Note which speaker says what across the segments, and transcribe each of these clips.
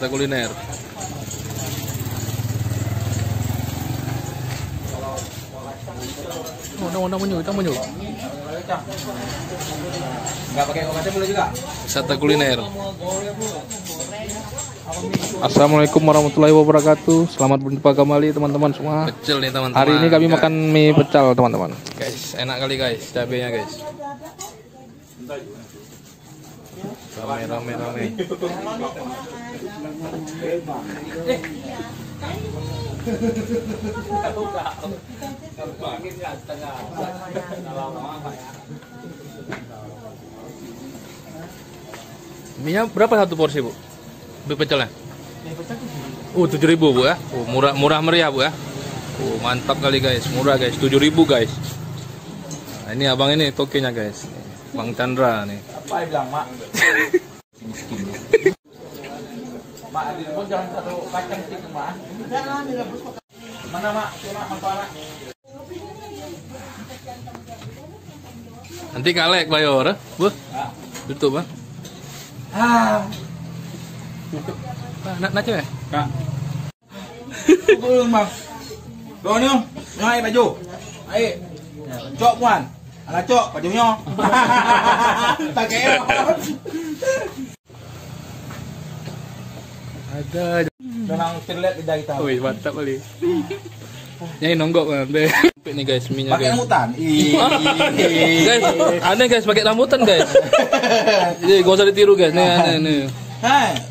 Speaker 1: wisata kuliner. Oh, menyu.
Speaker 2: Enggak pakai obatnya boleh juga.
Speaker 1: Wisata kuliner. Assalamualaikum warahmatullahi wabarakatuh. Selamat berjumpa kembali teman-teman semua. Pecel nih teman-teman. Hari ini kami makan mie pecel teman-teman. Guys, enak kali guys, cabenya guys. Rame. Mie berapa satu porsi bu? Mie pecelnya? Mie pecel 7.000 bu ya? Murah meriah bu ya? Mantap kali guys, murah guys, 7.000 guys. Nah, ini abang ini tokinya guys, Bang Chandra nih.
Speaker 2: Apa bilang mak? Miskin. Mak direbus jangan satu kacang stik mak. Jangan direbus. Mana mak? Mak apa?
Speaker 1: Nanti kalek bayar, bu? Tutup bang. Nak ya?
Speaker 2: Kak. Belum bang. Doa ni, nyai baju. Air. Cok puan. Alah cok bajunya. Tak kaya.
Speaker 1: Ada.
Speaker 2: Tenang terlihat lidah kita.
Speaker 1: Wih, mantap kali. Nyai nonggok kan, nih guys, minyak
Speaker 2: pakai rambutan.
Speaker 1: Guys, aneh guys, pakai rambutan guys. Jadi gak usah ditiru guys, nih.
Speaker 2: Hai.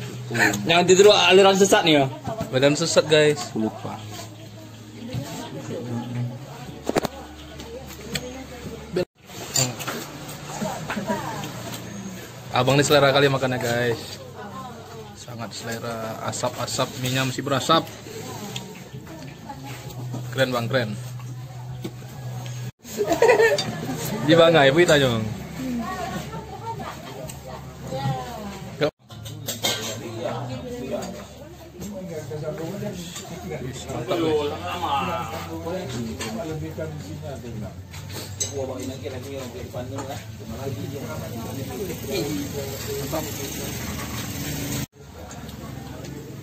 Speaker 3: Jangan ditiru aliran sesat nih ya.
Speaker 1: Badan sesat guys.
Speaker 2: Lupa.
Speaker 1: Abang ini selera kali makannya guys. Sangat selera, asap-asap, minyak masih berasap. Keren bang, keren. Di bangga ibu kita jong.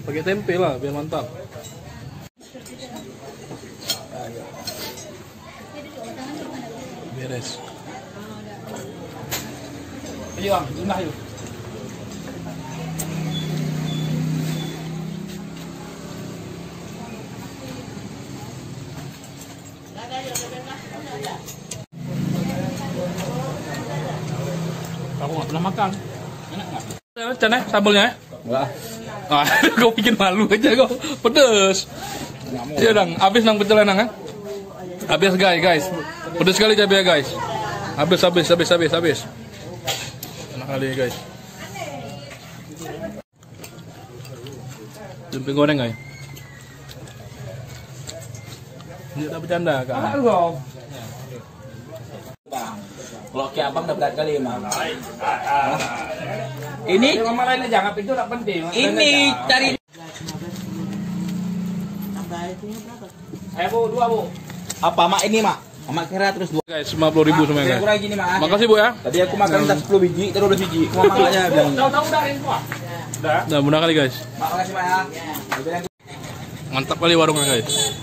Speaker 1: Pakai tempe lah biar mantap. Beres.
Speaker 2: Ayo bang, lunas yuk.
Speaker 3: Aku nggak pernah makan. Enak nggak?
Speaker 1: Chan sambelnya?
Speaker 2: Enggak.
Speaker 1: Ah, kau bikin malu aja kau. Pedes. Iya dong, habis nang pecel nang kan? Habis guys. Pedes sekali cabai guys. Habis. Enak kali guys. Tempe goreng guys. Ini tak bercanda kan?
Speaker 2: Bang, kalau ke abang dapat kali emang. Ini
Speaker 3: Rumah lain aja, nggak pintu tak penting.
Speaker 2: ini cari.
Speaker 3: Ayo bu, 2 bu.
Speaker 2: Apa mak ini mak? Mak kira terus 2.
Speaker 1: Guys, 50.000 semuanya guys.
Speaker 2: Kurang gini mak.
Speaker 1: Makasih bu ya.
Speaker 2: Tadi aku makan 10 biji, terus 12 biji. Cuma makanya bilang.
Speaker 3: Tahu udah ini semua. Udah.
Speaker 1: Nah, mudah kali guys.
Speaker 2: Mak makasih mak ya.
Speaker 1: Mantap kali warungnya guys.